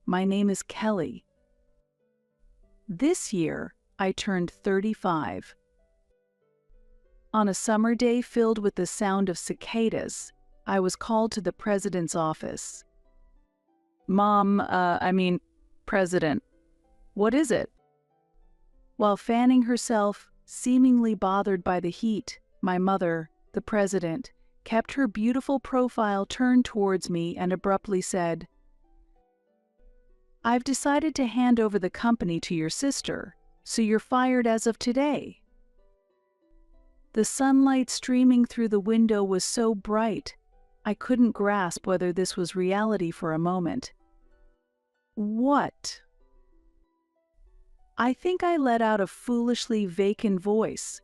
My name is Kelly. This year, I turned 35. On a summer day filled with the sound of cicadas, I was called to the president's office. President, what is it? While fanning herself, seemingly bothered by the heat, my mother, the president, kept her beautiful profile turned towards me and abruptly said, "I've decided to hand over the company to your sister, so you're fired as of today." The sunlight streaming through the window was so bright, I couldn't grasp whether this was reality for a moment. What? I think I let out a foolishly vacant voice.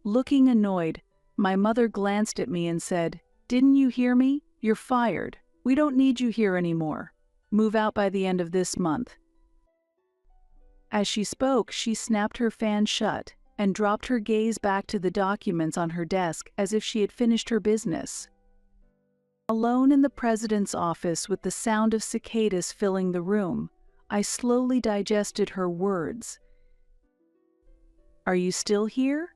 Looking annoyed, my mother glanced at me and said, "Didn't you hear me? You're fired. We don't need you here anymore. Move out by the end of this month." As she spoke, she snapped her fan shut and dropped her gaze back to the documents on her desk as if she had finished her business. Alone in the president's office with the sound of cicadas filling the room, I slowly digested her words. "Are you still here?"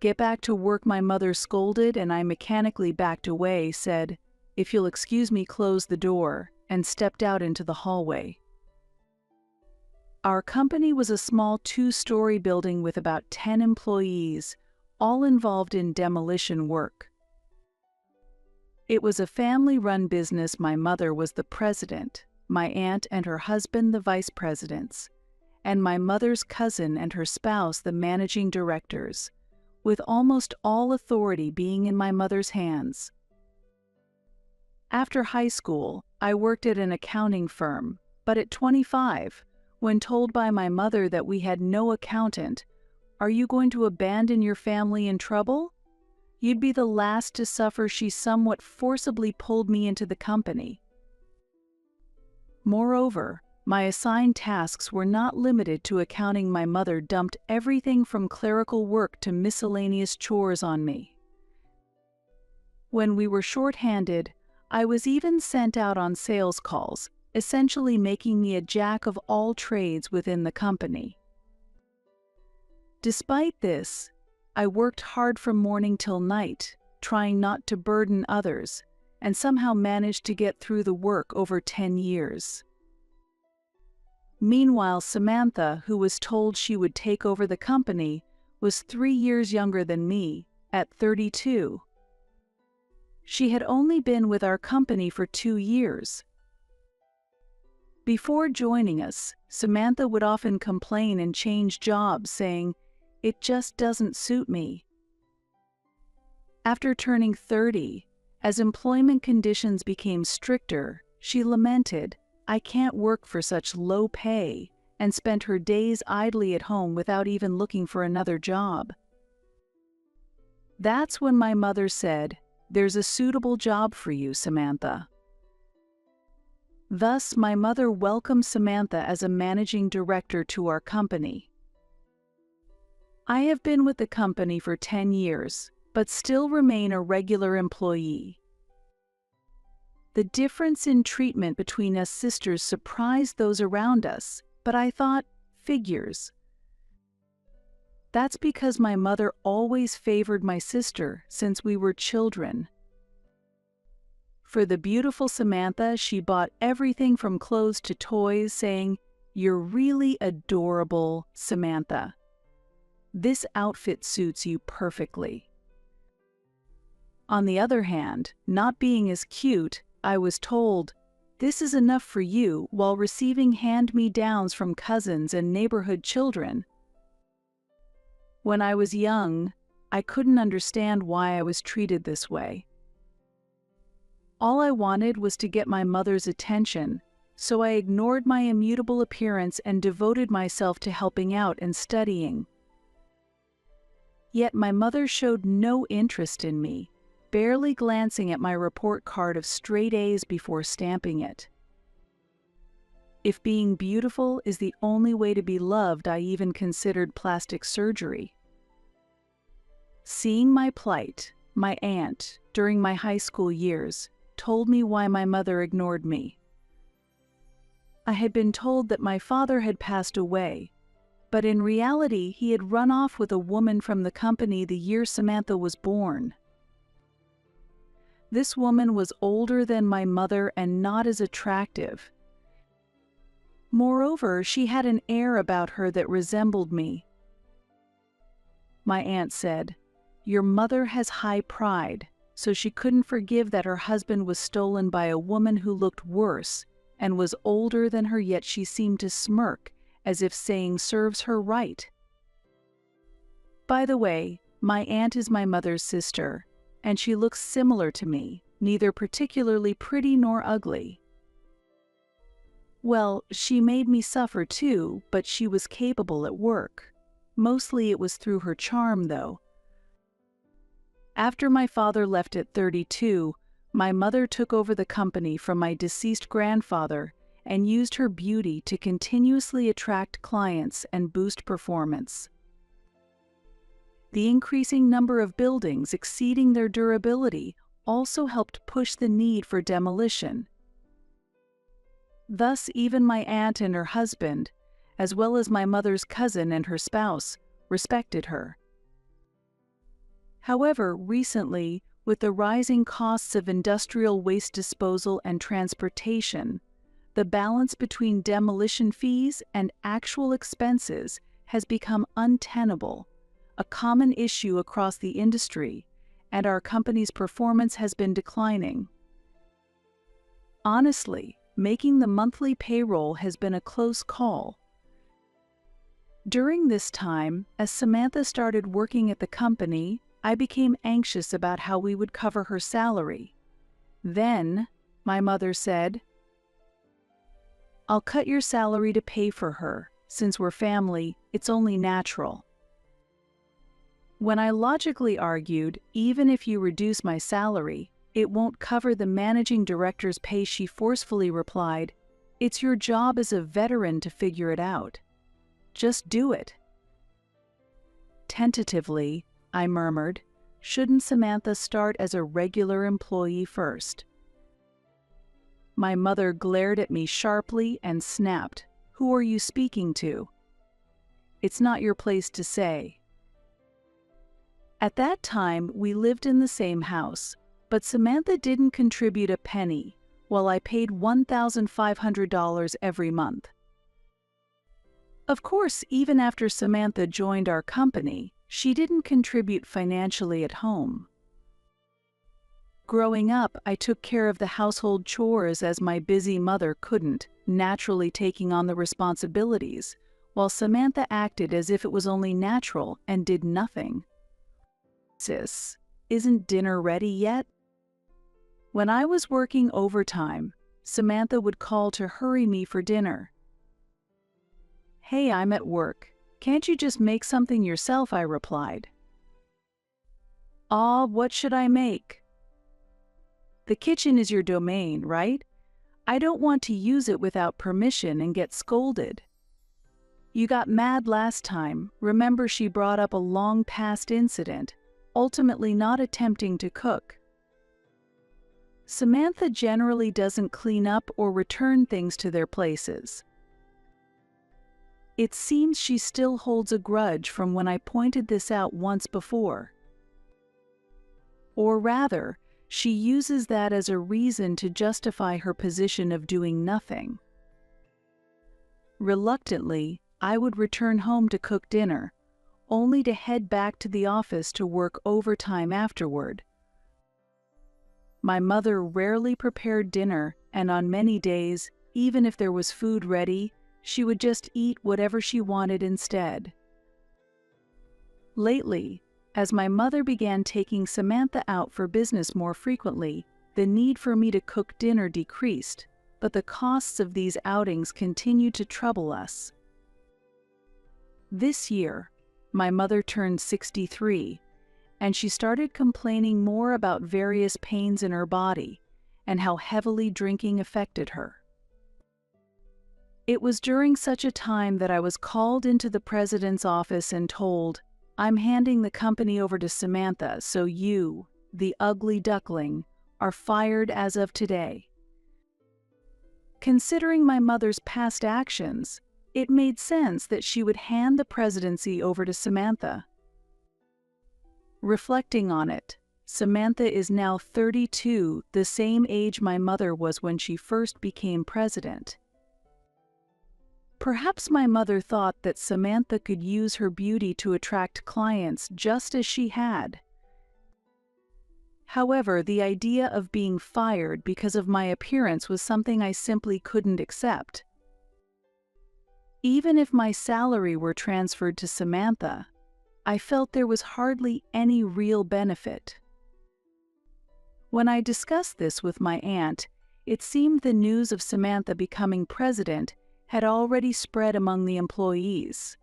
"Get back to work," my mother scolded, and I mechanically backed away, said, "If you'll excuse me, close the door," and stepped out into the hallway. Our company was a small 2-story building with about 10 employees, all involved in demolition work. It was a family-run business. My mother was the president, my aunt and her husband the vice presidents, and my mother's cousin and her spouse the managing directors, with almost all authority being in my mother's hands. After high school, I worked at an accounting firm, but at 25, when told by my mother that we had no accountant, "Are you going to abandon your family in trouble? You'd be the last to suffer," she somewhat forcibly pulled me into the company. Moreover, my assigned tasks were not limited to accounting. My mother dumped everything from clerical work to miscellaneous chores on me. When we were short-handed, I was even sent out on sales calls, essentially making me a jack of all trades within the company. Despite this, I worked hard from morning till night, trying not to burden others, and somehow managed to get through the work over 10 years. Meanwhile, Samantha, who was told she would take over the company, was 3 years younger than me, at 32. She had only been with our company for 2 years. Before joining us, Samantha would often complain and change jobs, saying, "It just doesn't suit me." After turning 30, as employment conditions became stricter, she lamented, "I can't work for such low pay," and spent her days idly at home without even looking for another job. That's when my mother said, "There's a suitable job for you, Samantha." Thus, my mother welcomed Samantha as a managing director to our company. I have been with the company for 10 years, but still remain a regular employee. The difference in treatment between us sisters surprised those around us, but I thought, figures. That's because my mother always favored my sister since we were children. For the beautiful Samantha, she bought everything from clothes to toys, saying, "You're really adorable, Samantha. This outfit suits you perfectly." On the other hand, not being as cute, I was told, "This is enough for you," while receiving hand-me-downs from cousins and neighborhood children. When I was young, I couldn't understand why I was treated this way. All I wanted was to get my mother's attention, so I ignored my immutable appearance and devoted myself to helping out and studying. Yet my mother showed no interest in me, barely glancing at my report card of straight A's before stamping it. If being beautiful is the only way to be loved, I even considered plastic surgery. Seeing my plight, my aunt, during my high school years, told me why my mother ignored me. I had been told that my father had passed away, but in reality he had run off with a woman from the company the year Samantha was born. This woman was older than my mother and not as attractive. Moreover, she had an air about her that resembled me. My aunt said, "Your mother has high pride, so she couldn't forgive that her husband was stolen by a woman who looked worse and was older than her, yet she seemed to smirk, as if saying serves her right." By the way, my aunt is my mother's sister, and she looks similar to me, neither particularly pretty nor ugly. Well, she made me suffer too, but she was capable at work. Mostly it was through her charm, though. After my father left at 32, my mother took over the company from my deceased grandfather and used her beauty to continuously attract clients and boost performance. The increasing number of buildings exceeding their durability also helped push the need for demolition. Thus, even my aunt and her husband, as well as my mother's cousin and her spouse, respected her. However, recently, with the rising costs of industrial waste disposal and transportation, the balance between demolition fees and actual expenses has become untenable, a common issue across the industry, and our company's performance has been declining. Honestly, making the monthly payroll has been a close call. During this time, as Samantha started working at the company, I became anxious about how we would cover her salary. Then, my mother said, "I'll cut your salary to pay for her. Since we're family, it's only natural." When I logically argued, even if you reduce my salary, it won't cover the managing director's pay, she forcefully replied, "It's your job as a veteran to figure it out. Just do it." Tentatively, I murmured, "Shouldn't Samantha start as a regular employee first?" My mother glared at me sharply and snapped, "Who are you speaking to? It's not your place to say." At that time, we lived in the same house, but Samantha didn't contribute a penny, while I paid $1,500 every month. Of course, even after Samantha joined our company, she didn't contribute financially at home. Growing up, I took care of the household chores as my busy mother couldn't, naturally taking on the responsibilities, while Samantha acted as if it was only natural and did nothing. "Sis, isn't dinner ready yet?" When I was working overtime, Samantha would call to hurry me for dinner. "Hey, I'm at work. Can't you just make something yourself?" I replied. "Ah, what should I make?" "The kitchen is your domain, right? I don't want to use it without permission and get scolded." "You got mad last time. Remember, she brought up a long past incident, ultimately not attempting to cook." Samantha generally doesn't clean up or return things to their places. It seems she still holds a grudge from when I pointed this out once before. Or rather, she uses that as a reason to justify her position of doing nothing. Reluctantly, I would return home to cook dinner, only to head back to the office to work overtime afterward. My mother rarely prepared dinner, and on many days, even if there was food ready, she would just eat whatever she wanted instead. Lately, as my mother began taking Samantha out for business more frequently, the need for me to cook dinner decreased, but the costs of these outings continued to trouble us. This year, my mother turned 63, and she started complaining more about various pains in her body and how heavily drinking affected her. It was during such a time that I was called into the president's office and told, "I'm handing the company over to Samantha, so you, the ugly duckling, are fired as of today." Considering my mother's past actions, it made sense that she would hand the presidency over to Samantha. Reflecting on it, Samantha is now 32, the same age my mother was when she first became president. Perhaps my mother thought that Samantha could use her beauty to attract clients just as she had. However, the idea of being fired because of my appearance was something I simply couldn't accept. Even if my salary were transferred to Samantha, I felt there was hardly any real benefit. When I discussed this with my aunt, it seemed the news of Samantha becoming president had already spread among the employees.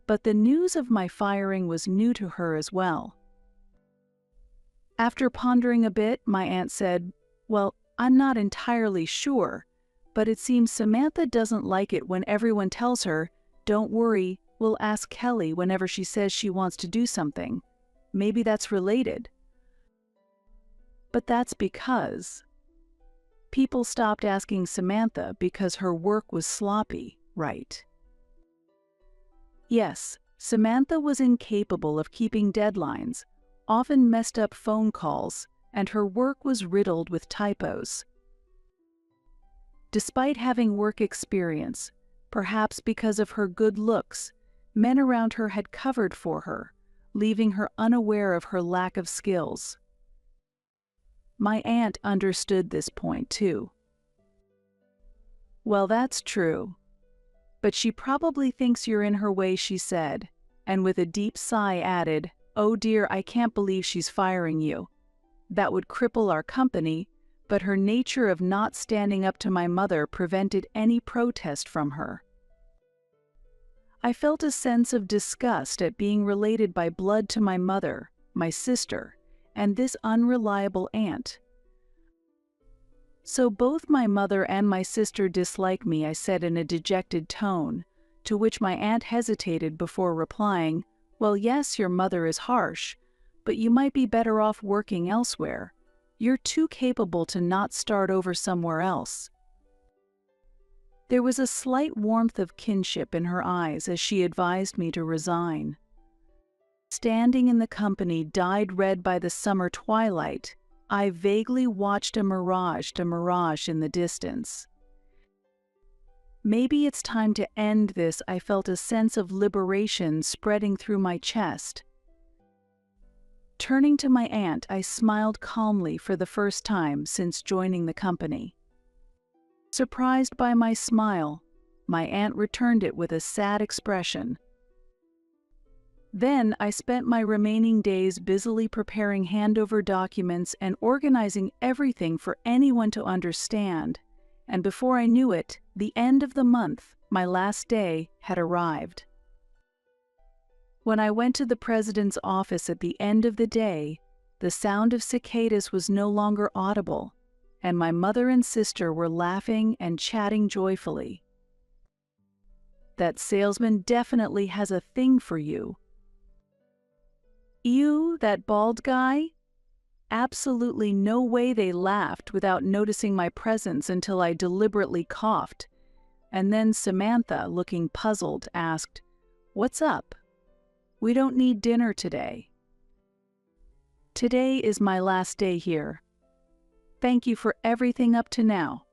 But the news of my firing was new to her as well. After pondering a bit, my aunt said, "Well, I'm not entirely sure, but it seems Samantha doesn't like it when everyone tells her, 'Don't worry, we'll ask Kelly whenever she says she wants to do something.' Maybe that's related." But that's because people stopped asking Samantha because her work was sloppy, right? Yes, Samantha was incapable of keeping deadlines, often messed up phone calls, and her work was riddled with typos. Despite having work experience, perhaps because of her good looks, men around her had covered for her, leaving her unaware of her lack of skills. My aunt understood this point too. "Well, that's true. But she probably thinks you're in her way," she said, and with a deep sigh added, "Oh dear, I can't believe she's firing you. That would cripple our company," but her nature of not standing up to my mother prevented any protest from her. I felt a sense of disgust at being related by blood to my mother, my sister, and this unreliable aunt. "So both my mother and my sister dislike me," I said in a dejected tone, to which my aunt hesitated before replying, "Well, yes, your mother is harsh, but you might be better off working elsewhere. You're too capable to not start over somewhere else." There was a slight warmth of kinship in her eyes as she advised me to resign. Standing in the company dyed red by the summer twilight, I vaguely watched a mirage in the distance. Maybe it's time to end this. I felt a sense of liberation spreading through my chest. Turning to my aunt, I smiled calmly for the first time since joining the company. Surprised by my smile, my aunt returned it with a sad expression. Then I spent my remaining days busily preparing handover documents and organizing everything for anyone to understand, and before I knew it, the end of the month, my last day, had arrived. When I went to the president's office at the end of the day, the sound of cicadas was no longer audible, and my mother and sister were laughing and chatting joyfully. "That salesman definitely has a thing for you." "You, that bald guy?" Absolutely no way they laughed without noticing my presence until I deliberately coughed, and then Samantha, looking puzzled, asked, "What's up?" "We don't need dinner today." "Today is my last day here. Thank you for everything up to now."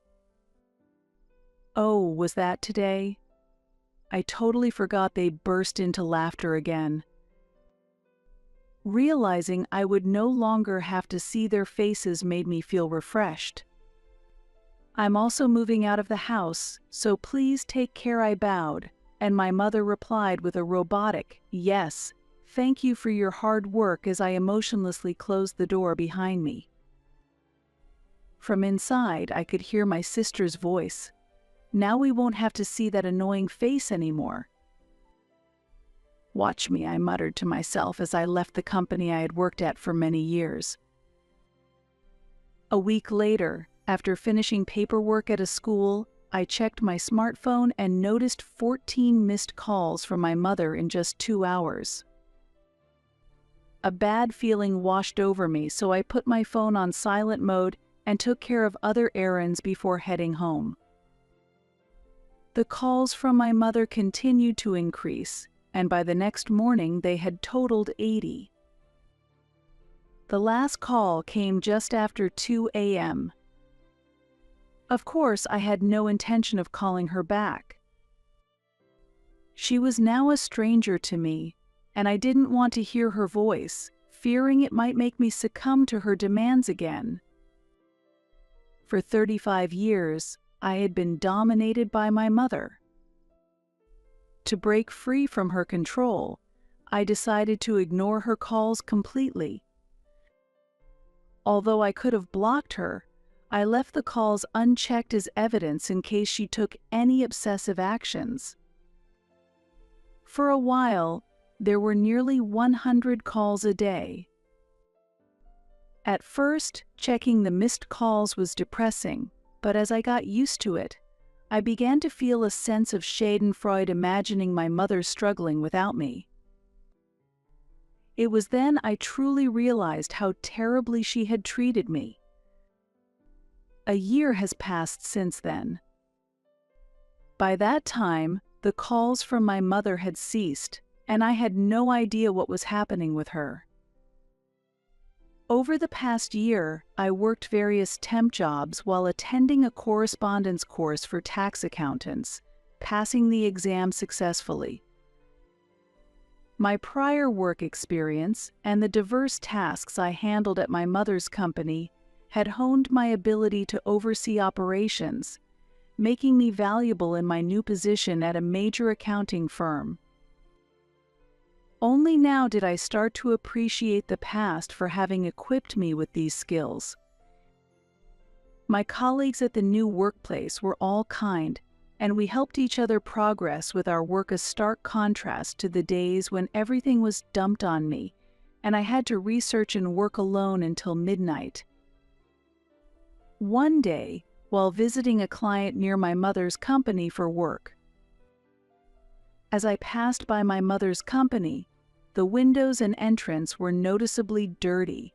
"Oh, was that today?" I totally forgot. They burst into laughter again. Realizing I would no longer have to see their faces made me feel refreshed. "I'm also moving out of the house, so please take care," I bowed, and my mother replied with a robotic, "Yes, thank you for your hard work," as I emotionlessly closed the door behind me. From inside, I could hear my sister's voice. "Now we won't have to see that annoying face anymore." "Watch me," I muttered to myself as I left the company I had worked at for many years. A week later, after finishing paperwork at a school, I checked my smartphone and noticed 14 missed calls from my mother in just 2 hours. A bad feeling washed over me, so I put my phone on silent mode and took care of other errands before heading home. The calls from my mother continued to increase, and by the next morning they had totaled 80. The last call came just after 2 a.m. Of course, I had no intention of calling her back. She was now a stranger to me, and I didn't want to hear her voice, fearing it might make me succumb to her demands again. For 35 years, I had been dominated by my mother. To break free from her control, I decided to ignore her calls completely. Although I could have blocked her, I left the calls unchecked as evidence in case she took any obsessive actions. For a while, there were nearly 100 calls a day. At first, checking the missed calls was depressing, but as I got used to it, I began to feel a sense of schadenfreude imagining my mother struggling without me. It was then I truly realized how terribly she had treated me. A year has passed since then. By that time, the calls from my mother had ceased, and I had no idea what was happening with her. Over the past year, I worked various temp jobs while attending a correspondence course for tax accountants, passing the exam successfully. My prior work experience and the diverse tasks I handled at my mother's company had honed my ability to oversee operations, making me valuable in my new position at a major accounting firm. Only now did I start to appreciate the past for having equipped me with these skills. My colleagues at the new workplace were all kind, and we helped each other progress with our work, a stark contrast to the days when everything was dumped on me, and I had to research and work alone until midnight. One day, while visiting a client near my mother's company for work, as I passed by my mother's company, the windows and entrance were noticeably dirty,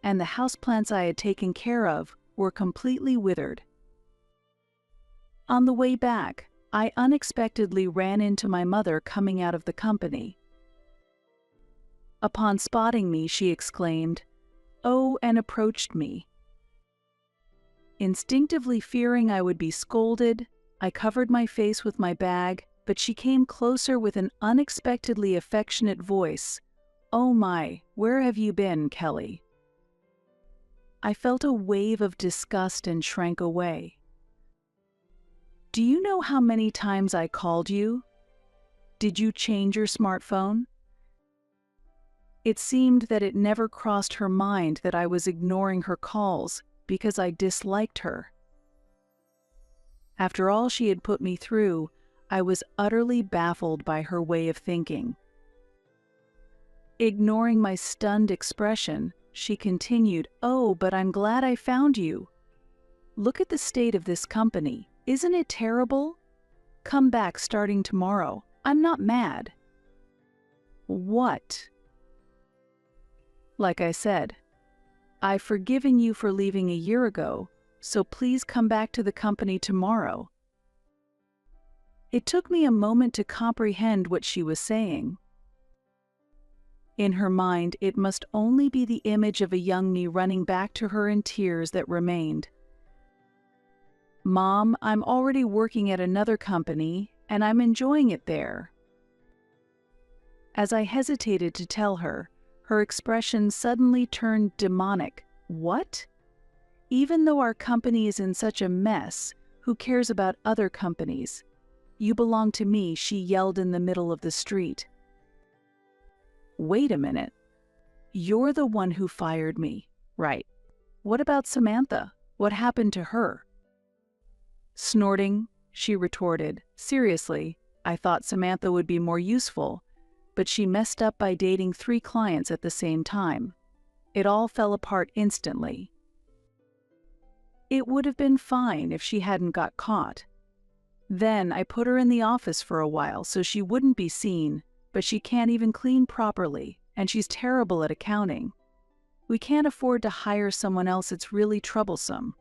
and the houseplants I had taken care of were completely withered. On the way back, I unexpectedly ran into my mother coming out of the company. Upon spotting me, she exclaimed, "Oh," and approached me. Instinctively fearing I would be scolded, I covered my face with my bag, but she came closer with an unexpectedly affectionate voice. "Oh my, where have you been, Kelly?" I felt a wave of disgust and shrank away. "Do you know how many times I called you? Did you change your smartphone?" It seemed that it never crossed her mind that I was ignoring her calls because I disliked her. After all she had put me through, I was utterly baffled by her way of thinking. Ignoring my stunned expression, she continued, "Oh, but I'm glad I found you. Look at the state of this company. Isn't it terrible? Come back starting tomorrow. I'm not mad." "What?" Like I said, "I've forgiven you for leaving a year ago, so please come back to the company tomorrow." It took me a moment to comprehend what she was saying. In her mind, it must only be the image of a young me running back to her in tears that remained. "Mom, I'm already working at another company, and I'm enjoying it there." As I hesitated to tell her, her expression suddenly turned demonic. "What? Even though our company is in such a mess, who cares about other companies? You belong to me," she yelled in the middle of the street. "Wait a minute. You're the one who fired me, right? What about Samantha? What happened to her?" Snorting, she retorted, "Seriously, I thought Samantha would be more useful, but she messed up by dating 3 clients at the same time. It all fell apart instantly. It would have been fine if she hadn't got caught. Then I put her in the office for a while so she wouldn't be seen, but she can't even clean properly, and she's terrible at accounting. We can't afford to hire someone else. It's really troublesome."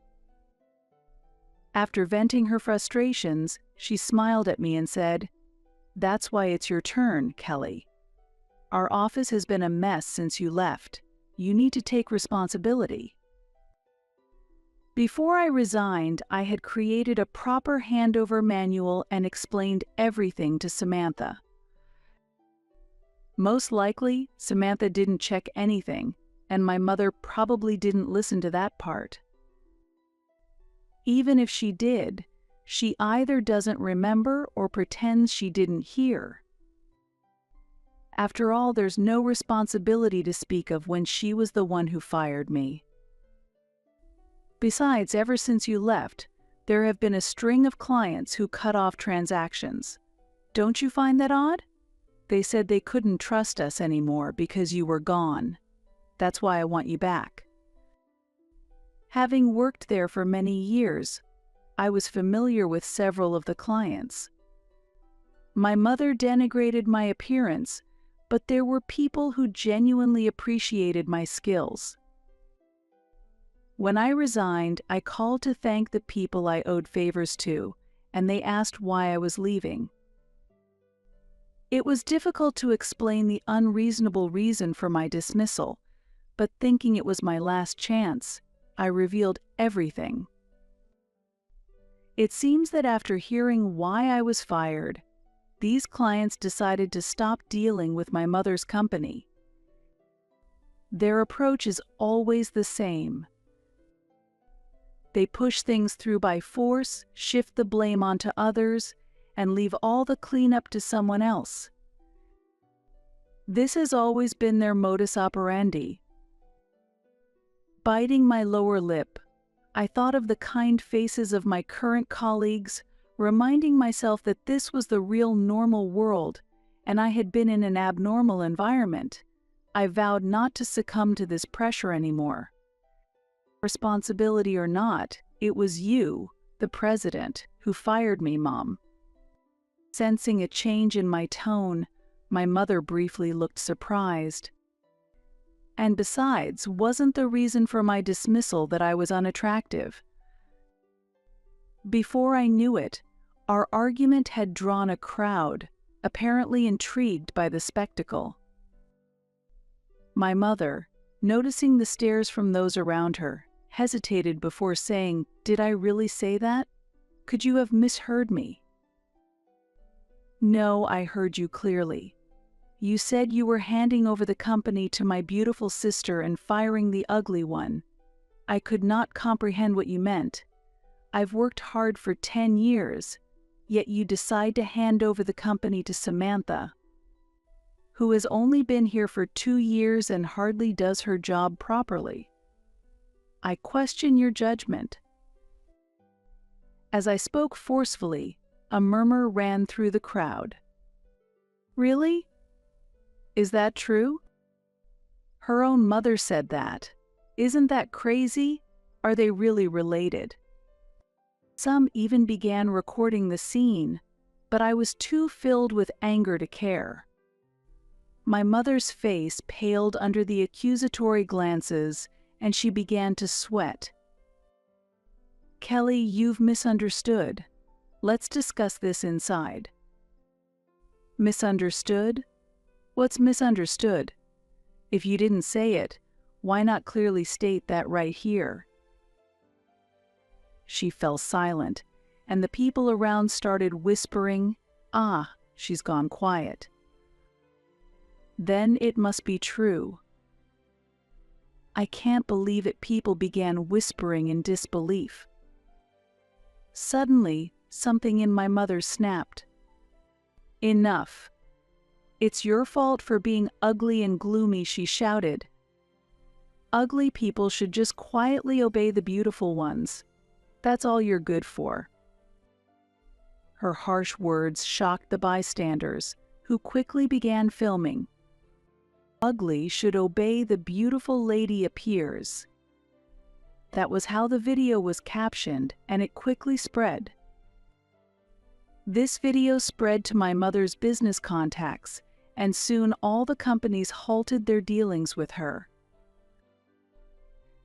After venting her frustrations, she smiled at me and said, "That's why it's your turn, Kelly. Our office has been a mess since you left. You need to take responsibility." Before I resigned, I had created a proper handover manual and explained everything to Samantha. Most likely, Samantha didn't check anything, and my mother probably didn't listen to that part. Even if she did, she either doesn't remember or pretends she didn't hear. After all, there's no responsibility to speak of when she was the one who fired me. Besides, ever since you left, there have been a string of clients who cut off transactions. Don't you find that odd? They said they couldn't trust us anymore because you were gone. That's why I want you back. Having worked there for many years, I was familiar with several of the clients. My mother denigrated my appearance, but there were people who genuinely appreciated my skills. When I resigned, I called to thank the people I owed favors to, and they asked why I was leaving. It was difficult to explain the unreasonable reason for my dismissal, but thinking it was my last chance, I revealed everything. It seems that after hearing why I was fired, these clients decided to stop dealing with my mother's company. Their approach is always the same. They push things through by force, shift the blame onto others, and leave all the cleanup to someone else. This has always been their modus operandi. Biting my lower lip, I thought of the kind faces of my current colleagues, reminding myself that this was the real normal world, and I had been in an abnormal environment. I vowed not to succumb to this pressure anymore. Responsibility or not, it was you, the president, who fired me, Mom. Sensing a change in my tone, my mother briefly looked surprised. And besides, wasn't the reason for my dismissal that I was unattractive? Before I knew it, our argument had drawn a crowd, apparently intrigued by the spectacle. My mother, noticing the stares from those around her, hesitated before saying, "Did I really say that? Could you have misheard me?" "No, I heard you clearly. You said you were handing over the company to my beautiful sister and firing the ugly one. I could not comprehend what you meant. I've worked hard for 10 years, yet you decide to hand over the company to Samantha, who has only been here for 2 years and hardly does her job properly. I question your judgment." As I spoke forcefully, a murmur ran through the crowd. "Really? Is that true? Her own mother said that. Isn't that crazy? Are they really related?" Some even began recording the scene, but I was too filled with anger to care. My mother's face paled under the accusatory glances, and she began to sweat. "Kelly, you've misunderstood. Let's discuss this inside." "Misunderstood? What's misunderstood? If you didn't say it, why not clearly state that right here?" She fell silent, and the people around started whispering, "Ah, she's gone quiet. Then it must be true." I can't believe it, people began whispering in disbelief. Suddenly, something in my mother snapped. "Enough. It's your fault for being ugly and gloomy," she shouted. "Ugly people should just quietly obey the beautiful ones. That's all you're good for." Her harsh words shocked the bystanders, who quickly began filming. "Ugly should obey the beautiful lady appears." That was how the video was captioned, and it quickly spread. This video spread to my mother's business contacts, and soon all the companies halted their dealings with her.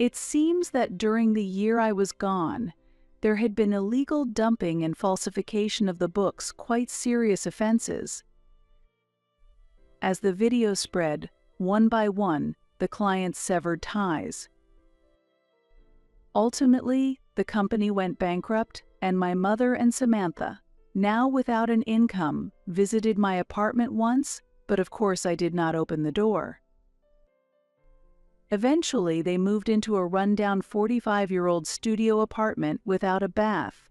It seems that during the year I was gone, there had been illegal dumping and falsification of the books, quite serious offenses. As the video spread, one by one, the clients severed ties. Ultimately, the company went bankrupt, and my mother and Samantha, now without an income, visited my apartment once, but of course I did not open the door. Eventually, they moved into a rundown 45-year-old studio apartment without a bath,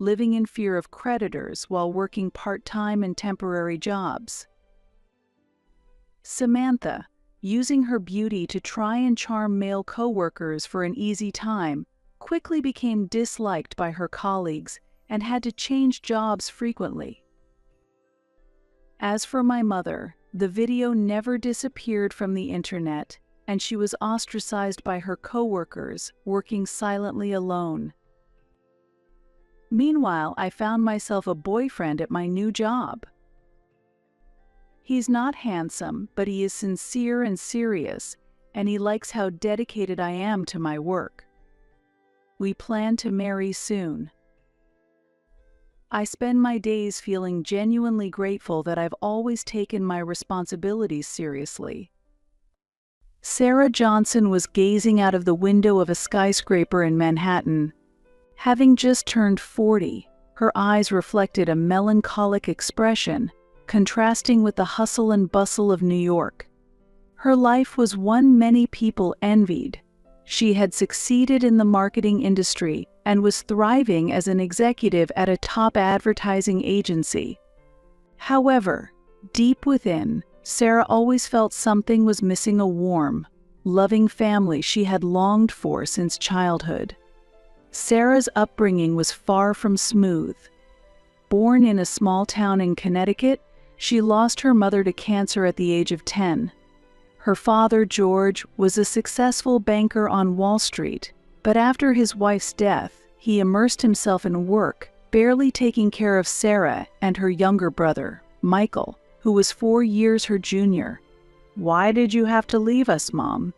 living in fear of creditors while working part-time and temporary jobs. Samantha, using her beauty to try and charm male co-workers for an easy time, quickly became disliked by her colleagues and had to change jobs frequently. As for my mother, the video never disappeared from the internet, and she was ostracized by her co-workers, working silently alone. Meanwhile, I found myself a boyfriend at my new job. He's not handsome, but he is sincere and serious, and he likes how dedicated I am to my work. We plan to marry soon. I spend my days feeling genuinely grateful that I've always taken my responsibilities seriously. Sarah Johnson was gazing out of the window of a skyscraper in Manhattan. Having just turned 40, her eyes reflected a melancholic expression, contrasting with the hustle and bustle of New York. Her life was one many people envied. She had succeeded in the marketing industry and was thriving as an executive at a top advertising agency. However, deep within, Sarah always felt something was missing: a warm, loving family she had longed for since childhood. Sarah's upbringing was far from smooth. Born in a small town in Connecticut, she lost her mother to cancer at the age of 10. Her father, George, was a successful banker on Wall Street, but after his wife's death, he immersed himself in work, barely taking care of Sarah and her younger brother, Michael, who was 4 years her junior. "Why did you have to leave us, Mom?"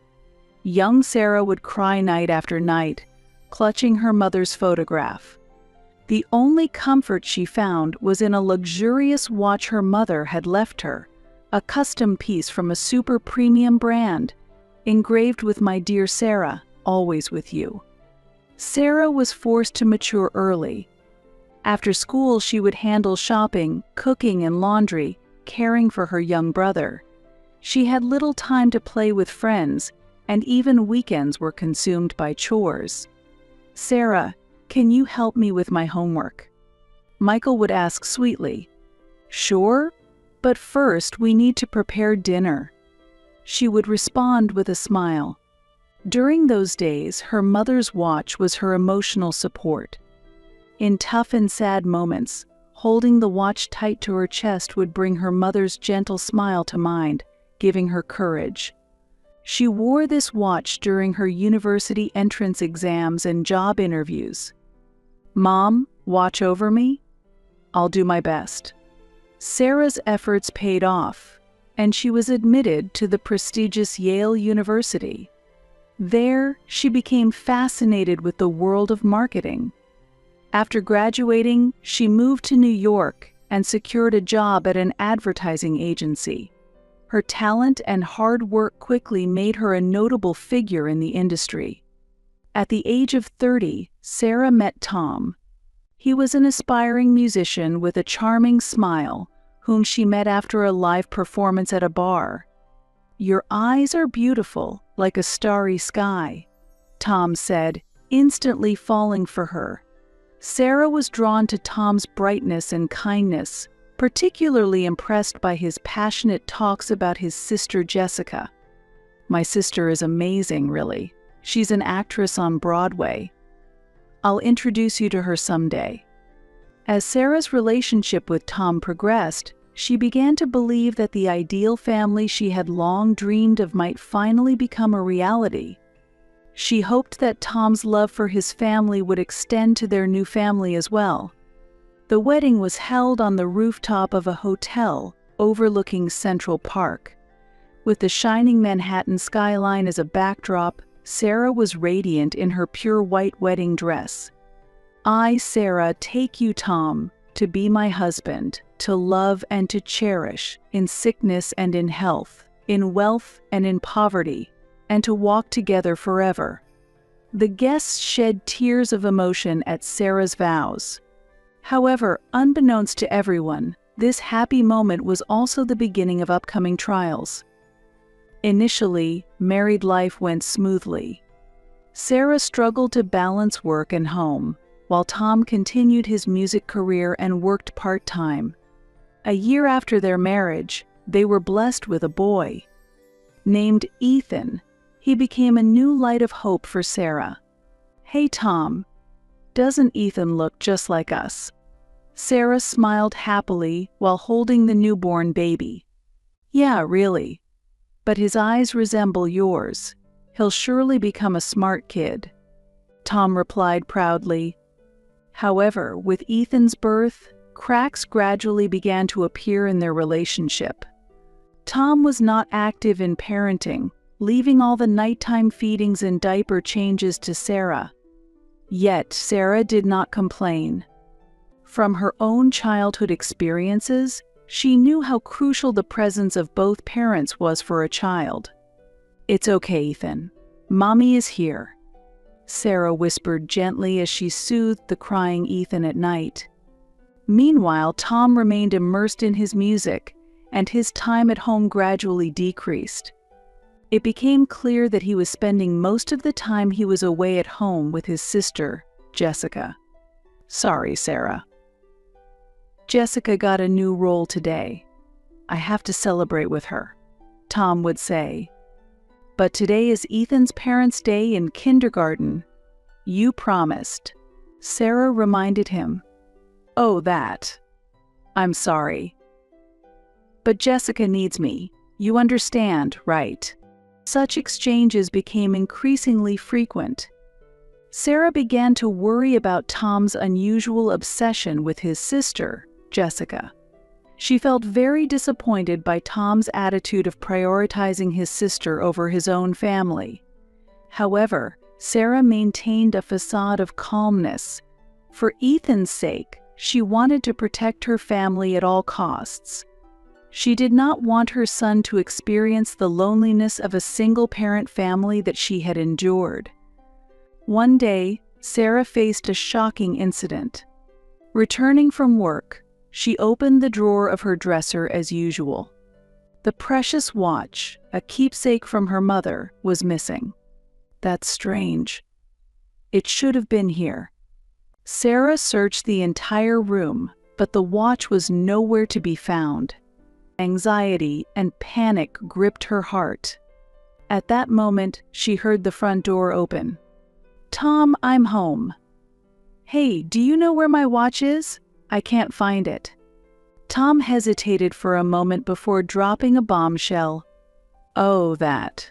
Young Sarah would cry night after night, clutching her mother's photograph. The only comfort she found was in a luxurious watch her mother had left her, a custom piece from a super premium brand, engraved with "My dear Sarah, always with you." Sarah was forced to mature early. After school, she would handle shopping, cooking, and laundry, caring for her young brother. She had little time to play with friends, and even weekends were consumed by chores. "Sarah, can you help me with my homework?" Michael would ask sweetly. "Sure, but first we need to prepare dinner." She would respond with a smile. During those days, her mother's watch was her emotional support. In tough and sad moments, holding the watch tight to her chest would bring her mother's gentle smile to mind, giving her courage. She wore this watch during her university entrance exams and job interviews. "Mom, watch over me? I'll do my best." Sarah's efforts paid off, and she was admitted to the prestigious Yale University. There, she became fascinated with the world of marketing. After graduating, she moved to New York and secured a job at an advertising agency. Her talent and hard work quickly made her a notable figure in the industry. At the age of 30, Sarah met Tom. He was an aspiring musician with a charming smile, whom she met after a live performance at a bar. "Your eyes are beautiful, like a starry sky," Tom said, instantly falling for her. Sarah was drawn to Tom's brightness and kindness, particularly impressed by his passionate talks about his sister Jessica. "My sister is amazing, really. She's an actress on Broadway. I'll introduce you to her someday." As Sarah's relationship with Tom progressed, she began to believe that the ideal family she had long dreamed of might finally become a reality. She hoped that Tom's love for his family would extend to their new family as well. The wedding was held on the rooftop of a hotel overlooking Central Park. With the shining Manhattan skyline as a backdrop, Sarah was radiant in her pure white wedding dress. "I, Sarah, take you, Tom, to be my husband, to love and to cherish, in sickness and in health, in wealth and in poverty, and to walk together forever." The guests shed tears of emotion at Sarah's vows. However, unbeknownst to everyone, this happy moment was also the beginning of upcoming trials. Initially, married life went smoothly. Sarah struggled to balance work and home, while Tom continued his music career and worked part-time. A year after their marriage, they were blessed with a boy. Named Ethan, he became a new light of hope for Sarah. "Hey Tom, doesn't Ethan look just like us?" Sarah smiled happily while holding the newborn baby. "Yeah, really. But his eyes resemble yours. He'll surely become a smart kid," Tom replied proudly. However, with Ethan's birth, cracks gradually began to appear in their relationship. Tom was not active in parenting, leaving all the nighttime feedings and diaper changes to Sarah. Yet, Sarah did not complain. From her own childhood experiences, she knew how crucial the presence of both parents was for a child. "It's okay, Ethan. Mommy is here," Sarah whispered gently as she soothed the crying Ethan at night. Meanwhile, Tom remained immersed in his music, and his time at home gradually decreased. It became clear that he was spending most of the time he was away at home with his sister, Jessica. "Sorry, Sarah. Jessica got a new role today. I have to celebrate with her," Tom would say. "But today is Ethan's parents' day in kindergarten. You promised," Sarah reminded him. "Oh, that. I'm sorry. But Jessica needs me. You understand, right?" Such exchanges became increasingly frequent. Sarah began to worry about Tom's unusual obsession with his sister, Jessica. She felt very disappointed by Tom's attitude of prioritizing his sister over his own family. However, Sarah maintained a facade of calmness. For Ethan's sake, she wanted to protect her family at all costs. She did not want her son to experience the loneliness of a single-parent family that she had endured. One day, Sarah faced a shocking incident. Returning from work, she opened the drawer of her dresser as usual. The precious watch, a keepsake from her mother, was missing. "That's strange. It should have been here." Sarah searched the entire room, but the watch was nowhere to be found. Anxiety and panic gripped her heart. At that moment, she heard the front door open. "Tom, I'm home." "Hey, do you know where my watch is? I can't find it." Tom hesitated for a moment before dropping a bombshell. "Oh, that.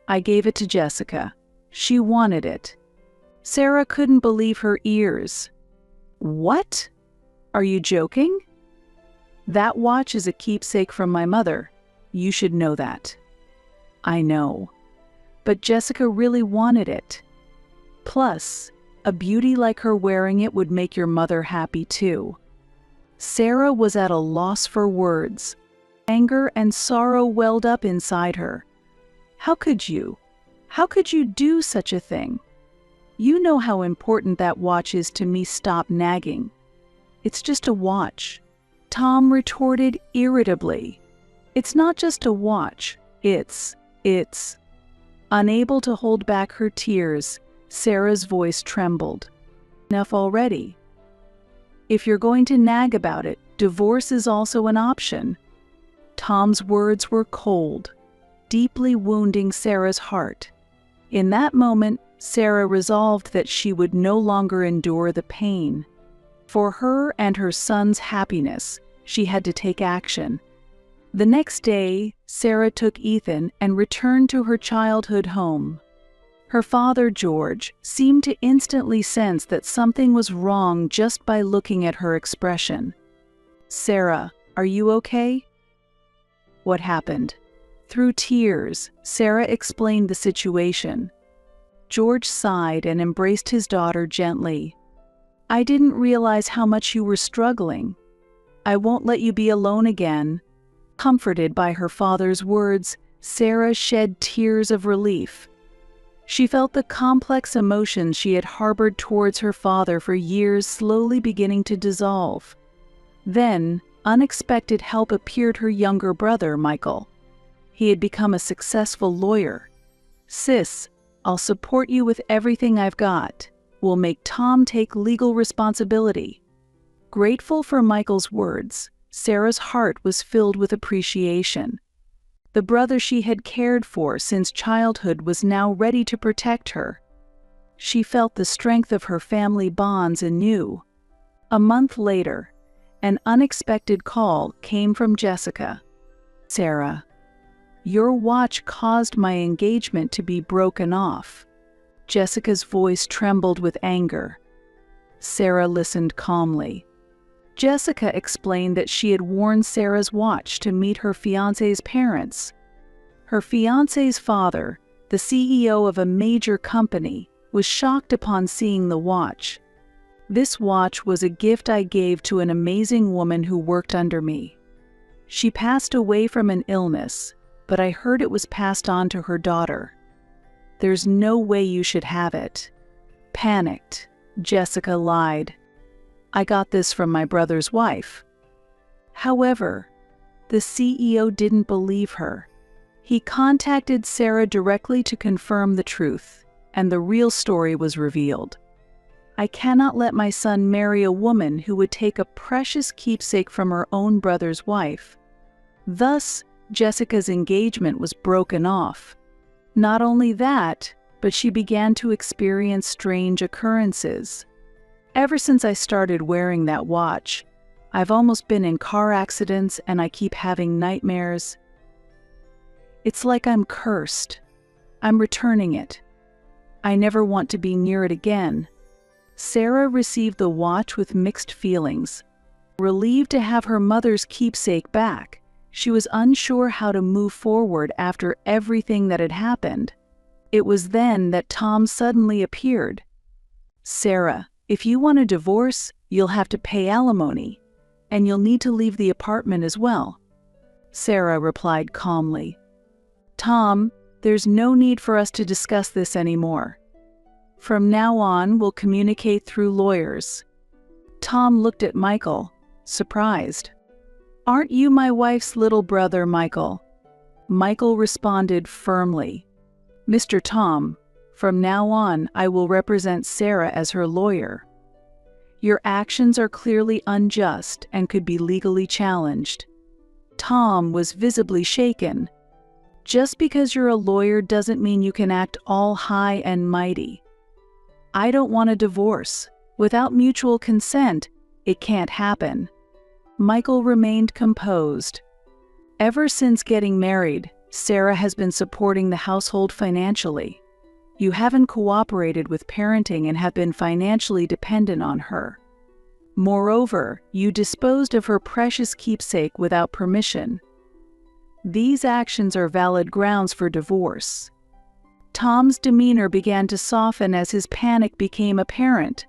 I gave it to Jessica. She wanted it." Sarah couldn't believe her ears. "What? Are you joking?" "That watch is a keepsake from my mother. You should know that." "I know. But Jessica really wanted it. Plus, a beauty like her wearing it would make your mother happy too." Sarah was at a loss for words. Anger and sorrow welled up inside her. How could you? How could you do such a thing? You know how important that watch is to me. Stop nagging. It's just a watch," Tom retorted irritably. "It's not just a watch. It's... Unable to hold back her tears, Sarah's voice trembled. "Enough already. If you're going to nag about it, divorce is also an option." Tom's words were cold, deeply wounding Sarah's heart. In that moment, Sarah resolved that she would no longer endure the pain. For her and her son's happiness, she had to take action. The next day, Sarah took Ethan and returned to her childhood home. Her father, George, seemed to instantly sense that something was wrong just by looking at her expression. "Sarah, are you okay?" "What happened?" Through tears, Sarah explained the situation. George sighed and embraced his daughter gently. "I didn't realize how much you were struggling. I won't let you be alone again." Comforted by her father's words, Sarah shed tears of relief. She felt the complex emotions she had harbored towards her father for years slowly beginning to dissolve. Then, unexpected help appeared: her younger brother, Michael. He had become a successful lawyer. "Sis, I'll support you with everything I've got. We'll make Tom take legal responsibility." Grateful for Michael's words, Sarah's heart was filled with appreciation. The brother she had cared for since childhood was now ready to protect her. She felt the strength of her family bonds anew. A month later, an unexpected call came from Jessica. "Sarah, your watch caused my engagement to be broken off." Jessica's voice trembled with anger. Sarah listened calmly. Jessica explained that she had worn Sarah's watch to meet her fiancé's parents. Her fiancé's father, the CEO of a major company, was shocked upon seeing the watch. "This watch was a gift I gave to an amazing woman who worked under me. She passed away from an illness, but I heard it was passed on to her daughter. There's no way you should have it." Panicked, Jessica lied. "I got this from my brother's wife." However, the CEO didn't believe her. He contacted Sarah directly to confirm the truth, and the real story was revealed. "I cannot let my son marry a woman who would take a precious keepsake from her own brother's wife." Thus, Jessica's engagement was broken off. Not only that, but she began to experience strange occurrences. "Ever since I started wearing that watch, I've almost been in car accidents and I keep having nightmares. It's like I'm cursed. I'm returning it. I never want to be near it again." Sarah received the watch with mixed feelings. Relieved to have her mother's keepsake back, she was unsure how to move forward after everything that had happened. It was then that Tom suddenly appeared. "Sarah, if you want a divorce, you'll have to pay alimony, and you'll need to leave the apartment as well." Sarah replied calmly. "Tom, there's no need for us to discuss this anymore. From now on, we'll communicate through lawyers." Tom looked at Michael, surprised. "Aren't you my wife's little brother, Michael?" Michael responded firmly. "Mr. Tom, from now on, I will represent Sarah as her lawyer. Your actions are clearly unjust and could be legally challenged." Tom was visibly shaken. "Just because you're a lawyer doesn't mean you can act all high and mighty. I don't want a divorce. Without mutual consent, it can't happen." Michael remained composed. "Ever since getting married, Sarah has been supporting the household financially. You haven't cooperated with parenting and have been financially dependent on her. Moreover, you disposed of her precious keepsake without permission. These actions are valid grounds for divorce." Tom's demeanor began to soften as his panic became apparent.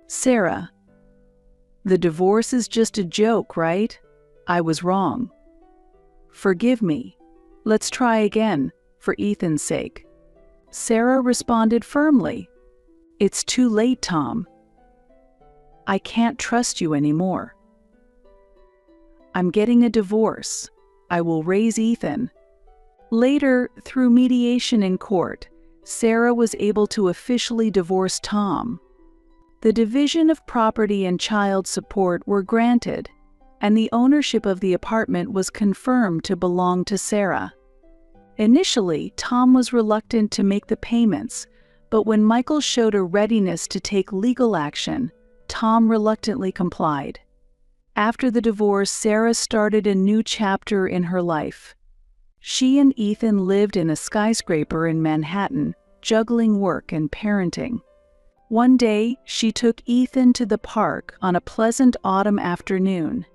"Sarah, the divorce is just a joke, right? I was wrong. Forgive me. Let's try again, for Ethan's sake." Sarah responded firmly. "It's too late, Tom. I can't trust you anymore. I'm getting a divorce. I will raise Ethan." Later, through mediation in court, Sarah was able to officially divorce Tom. The division of property and child support were granted, and the ownership of the apartment was confirmed to belong to Sarah. Initially, Tom was reluctant to make the payments, but when Michael showed a readiness to take legal action, Tom reluctantly complied. After the divorce, Sarah started a new chapter in her life. She and Ethan lived in a skyscraper in Manhattan, juggling work and parenting. One day, she took Ethan to the park on a pleasant autumn afternoon.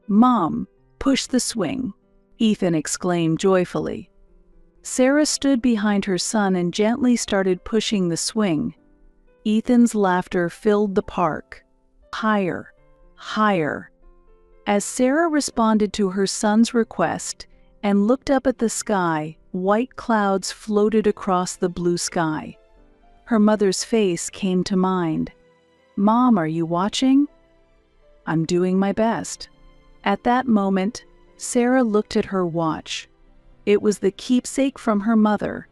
"Mom, push the swing," Ethan exclaimed joyfully. Sarah stood behind her son and gently started pushing the swing. Ethan's laughter filled the park. Higher, higher. As Sarah responded to her son's request and looked up at the sky, white clouds floated across the blue sky. Her mother's face came to mind. "Mom, are you watching?" "I'm doing my best." At that moment, Sarah looked at her watch. It was the keepsake from her mother.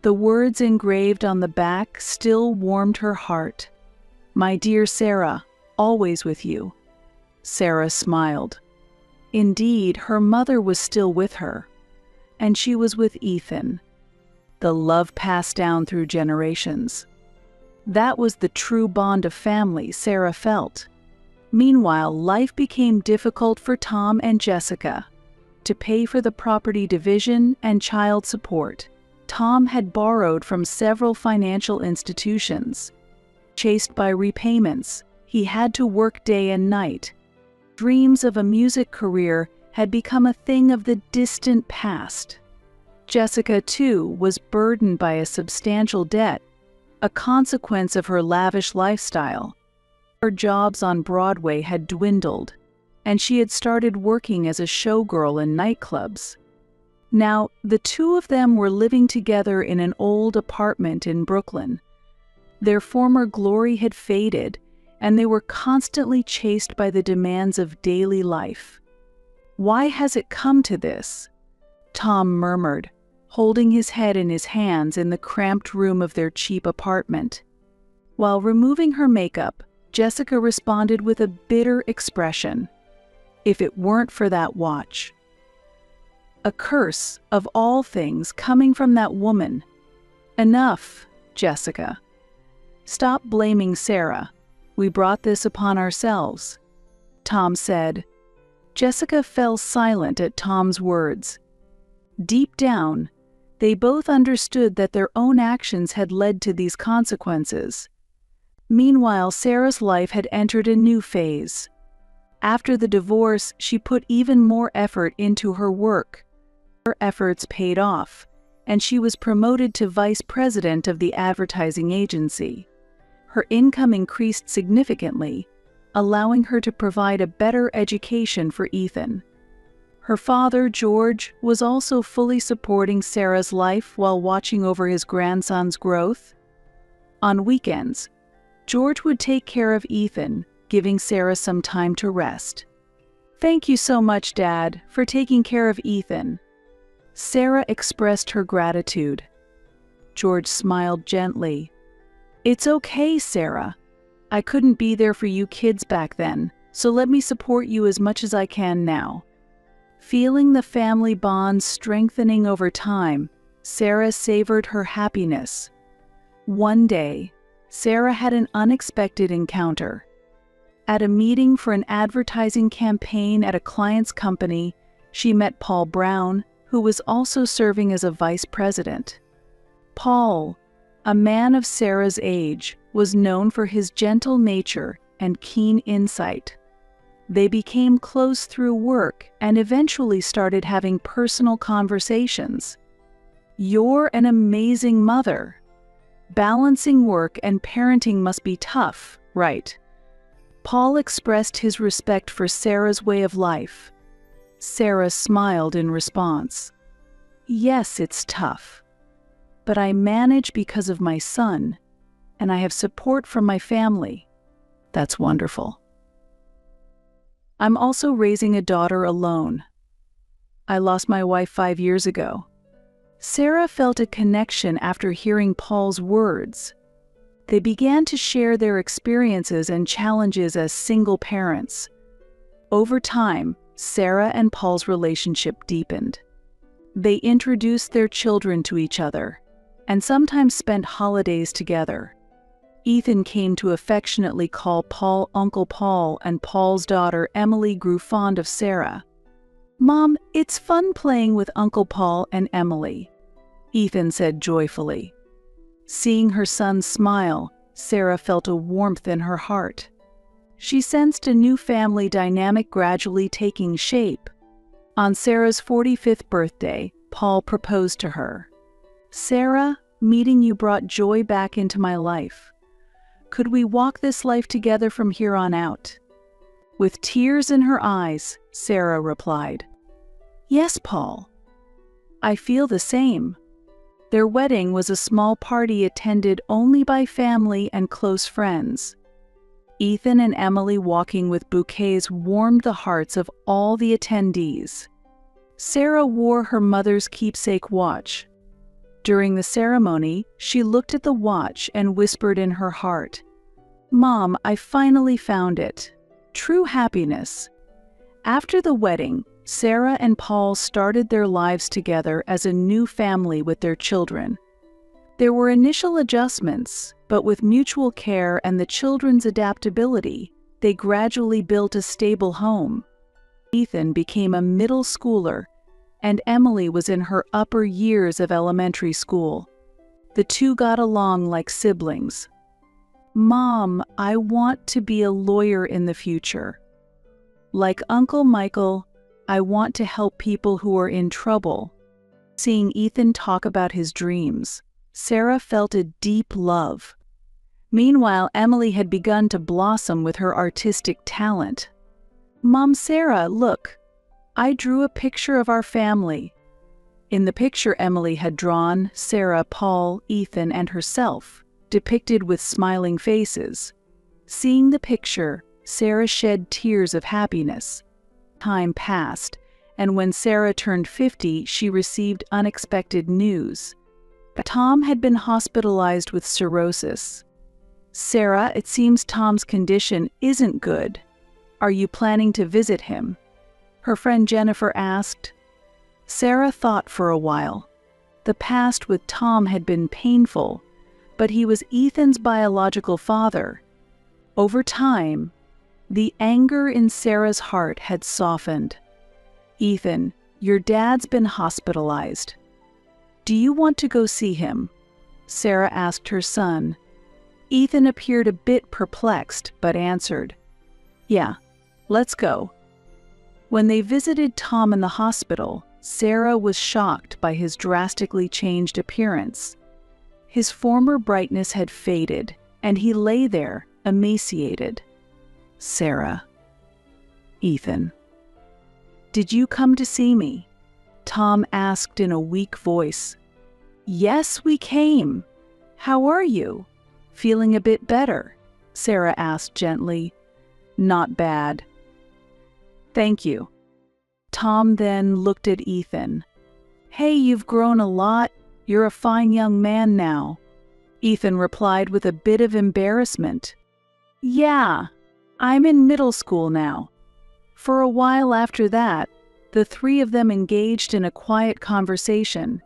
The words engraved on the back still warmed her heart. "My dear Sarah, always with you." Sarah smiled. Indeed, her mother was still with her, and she was with Ethan. The love passed down through generations. That was the true bond of family Sarah felt. Meanwhile, life became difficult for Tom and Jessica. To pay for the property division and child support, Tom had borrowed from several financial institutions. Chased by repayments, he had to work day and night. Dreams of a music career had become a thing of the distant past. Jessica, too, was burdened by a substantial debt, a consequence of her lavish lifestyle. Her jobs on Broadway had dwindled, and she had started working as a showgirl in nightclubs. Now, the two of them were living together in an old apartment in Brooklyn. Their former glory had faded, and they were constantly chased by the demands of daily life. "Why has it come to this?" Tom murmured, holding his head in his hands in the cramped room of their cheap apartment. While removing her makeup, Jessica responded with a bitter expression. "If it weren't for that watch." A curse, of all things, coming from that woman. "Enough, Jessica. Stop blaming Sarah. We brought this upon ourselves," Tom said. Jessica fell silent at Tom's words. Deep down, they both understood that their own actions had led to these consequences. Meanwhile, Sarah's life had entered a new phase. After the divorce, she put even more effort into her work. Her efforts paid off, and she was promoted to vice president of the advertising agency. Her income increased significantly, allowing her to provide a better education for Ethan. Her father, George, was also fully supporting Sarah's life while watching over his grandson's growth. On weekends, George would take care of Ethan, giving Sarah some time to rest. "Thank you so much, Dad, for taking care of Ethan." Sarah expressed her gratitude. George smiled gently. "It's okay, Sarah. I couldn't be there for you kids back then, so let me support you as much as I can now." Feeling the family bonds strengthening over time, Sarah savored her happiness. One day, Sarah had an unexpected encounter. At a meeting for an advertising campaign at a client's company, she met Paul Brown, who was also serving as a vice president. Paul, a man of Sarah's age, was known for his gentle nature and keen insight. They became close through work and eventually started having personal conversations. "You're an amazing mother. Balancing work and parenting must be tough, right?" Paul expressed his respect for Sarah's way of life. Sarah smiled in response. "Yes, it's tough. But I manage because of my son, and I have support from my family. That's wonderful. I'm also raising a daughter alone. I lost my wife 5 years ago." Sarah felt a connection after hearing Paul's words. They began to share their experiences and challenges as single parents. Over time, Sarah and Paul's relationship deepened. They introduced their children to each other, and sometimes spent holidays together. Ethan came to affectionately call Paul Uncle Paul, and Paul's daughter Emily grew fond of Sarah. "Mom, it's fun playing with Uncle Paul and Emily," Ethan said joyfully. Seeing her son smile, Sarah felt a warmth in her heart. She sensed a new family dynamic gradually taking shape. On Sarah's 45th birthday, Paul proposed to her. "Sarah, meeting you brought joy back into my life. Could we walk this life together from here on out?" With tears in her eyes, Sarah replied, "Yes, Paul. I feel the same." Their wedding was a small party attended only by family and close friends. Ethan and Emily walking with bouquets warmed the hearts of all the attendees. Sarah wore her mother's keepsake watch. During the ceremony, she looked at the watch and whispered in her heart, "Mom, I finally found it. True happiness." After the wedding, Sarah and Paul started their lives together as a new family with their children. There were initial adjustments, but with mutual care and the children's adaptability, they gradually built a stable home. Ethan became a middle schooler, and Emily was in her upper years of elementary school. The two got along like siblings. "Mom, I want to be a lawyer in the future. Like Uncle Michael, I want to help people who are in trouble." Seeing Ethan talk about his dreams, Sarah felt a deep love. Meanwhile, Emily had begun to blossom with her artistic talent. "Mom, Sarah, look. I drew a picture of our family." In the picture Emily had drawn, Sarah, Paul, Ethan, and herself, depicted with smiling faces. Seeing the picture, Sarah shed tears of happiness. Time passed, and when Sarah turned 50, she received unexpected news. Tom had been hospitalized with cirrhosis. "Sarah, it seems Tom's condition isn't good. Are you planning to visit him?" her friend Jennifer asked. Sarah thought for a while. The past with Tom had been painful, but he was Ethan's biological father. Over time, the anger in Sarah's heart had softened. "Ethan, your dad's been hospitalized. Do you want to go see him?" Sarah asked her son. Ethan appeared a bit perplexed, but answered, "Yeah, let's go." When they visited Tom in the hospital, Sarah was shocked by his drastically changed appearance. His former brightness had faded, and he lay there, emaciated. "Sarah." "Ethan." "Did you come to see me?" Tom asked in a weak voice. "Yes, we came. How are you? Feeling a bit better?" Sarah asked gently. "Not bad. Thank you." Tom then looked at Ethan. "Hey, you've grown a lot. You're a fine young man now." Ethan replied with a bit of embarrassment. "Yeah, I'm in middle school now." For a while after that, the three of them engaged in a quiet conversation.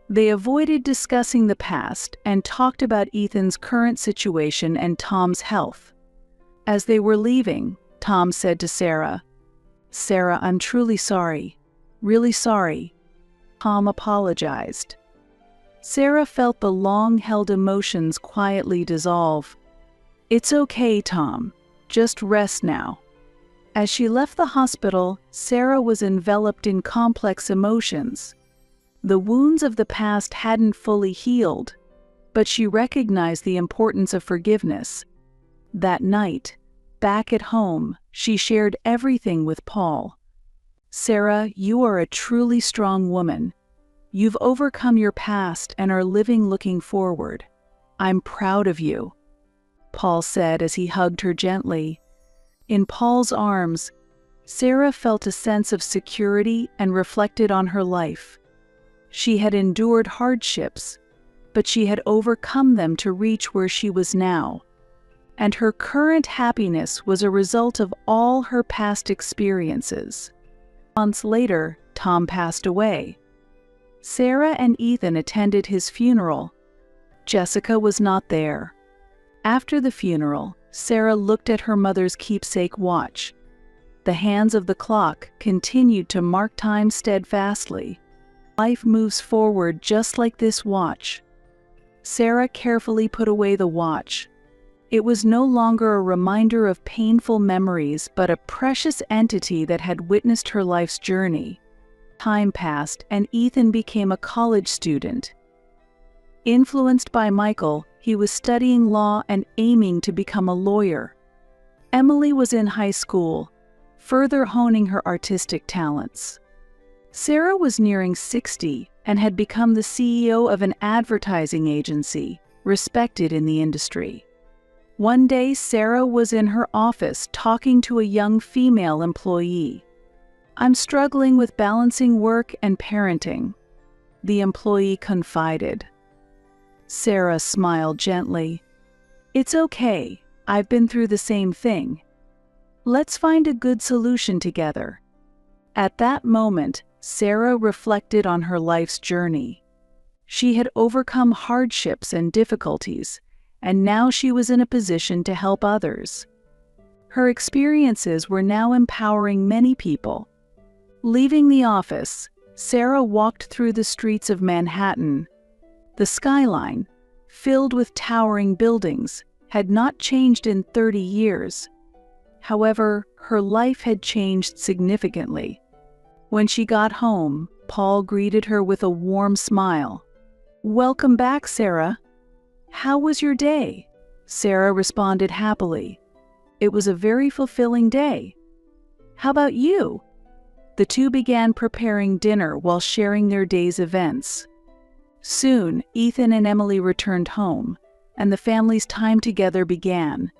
They avoided discussing the past and talked about Ethan's current situation and Tom's health. As they were leaving, Tom said to Sarah, "Sarah, I'm truly sorry. Really sorry." Tom apologized. Sarah felt the long-held emotions quietly dissolve. "It's okay, Tom. Just rest now." As she left the hospital, Sarah was enveloped in complex emotions. The wounds of the past hadn't fully healed, but she recognized the importance of forgiveness. That night, back at home, she shared everything with Paul. "Sarah, you are a truly strong woman. You've overcome your past and are living looking forward. I'm proud of you," Paul said as he hugged her gently. In Paul's arms, Sarah felt a sense of security and reflected on her life. She had endured hardships, but she had overcome them to reach where she was now. And her current happiness was a result of all her past experiences. Months later, Tom passed away. Sarah and Ethan attended his funeral. Jessica was not there. After the funeral, Sarah looked at her mother's keepsake watch. The hands of the clock continued to mark time steadfastly. Life moves forward just like this watch. Sarah carefully put away the watch. It was no longer a reminder of painful memories, but a precious entity that had witnessed her life's journey. Time passed and Ethan became a college student. Influenced by Michael, he was studying law and aiming to become a lawyer. Emily was in high school, further honing her artistic talents. Sarah was nearing 60 and had become the CEO of an advertising agency, respected in the industry. One day, Sarah was in her office talking to a young female employee. "I'm struggling with balancing work and parenting," the employee confided. Sarah smiled gently. "It's okay, I've been through the same thing. Let's find a good solution together." At that moment, Sarah reflected on her life's journey. She had overcome hardships and difficulties, and now she was in a position to help others. Her experiences were now empowering many people. Leaving the office, Sarah walked through the streets of Manhattan. The skyline, filled with towering buildings, had not changed in 30 years. However, her life had changed significantly. When she got home, Paul greeted her with a warm smile. "Welcome back, Sarah. How was your day?" Sarah responded happily. "It was a very fulfilling day. How about you?" The two began preparing dinner while sharing their day's events. Soon, Ethan and Emily returned home, and the family's time together began.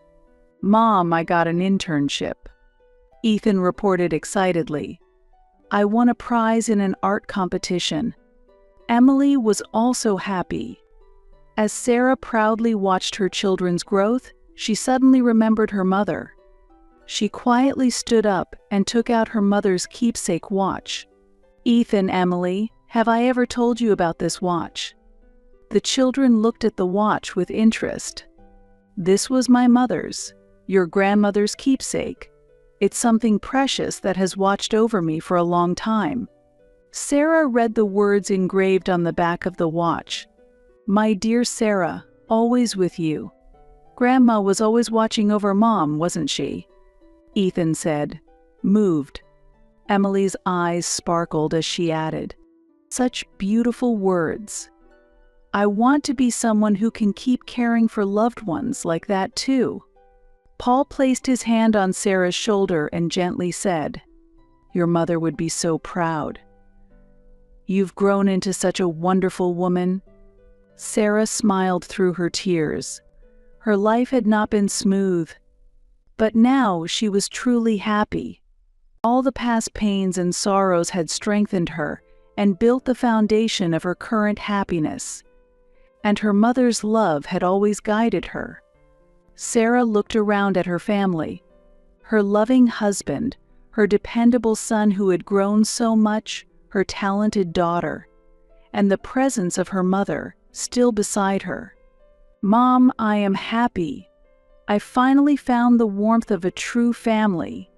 "Mom, I got an internship," Ethan reported excitedly. "I won a prize in an art competition." Emily was also happy. As Sarah proudly watched her children's growth, she suddenly remembered her mother. She quietly stood up and took out her mother's keepsake watch. "Ethan, Emily, have I ever told you about this watch?" The children looked at the watch with interest. "This was my mother's, your grandmother's keepsake. It's something precious that has watched over me for a long time." Sarah read the words engraved on the back of the watch. "My dear Sarah, always with you. Grandma was always watching over Mom, wasn't she?" Ethan said, moved. Emily's eyes sparkled as she added, "Such beautiful words. I want to be someone who can keep caring for loved ones like that too." Paul placed his hand on Sarah's shoulder and gently said, "Your mother would be so proud. You've grown into such a wonderful woman." Sarah smiled through her tears. Her life had not been smooth, but now she was truly happy. All the past pains and sorrows had strengthened her and built the foundation of her current happiness. And her mother's love had always guided her. Sarah looked around at her family. Her loving husband, her dependable son who had grown so much, her talented daughter, and the presence of her mother still beside her. "Mom, I am happy. I finally found the warmth of a true family,"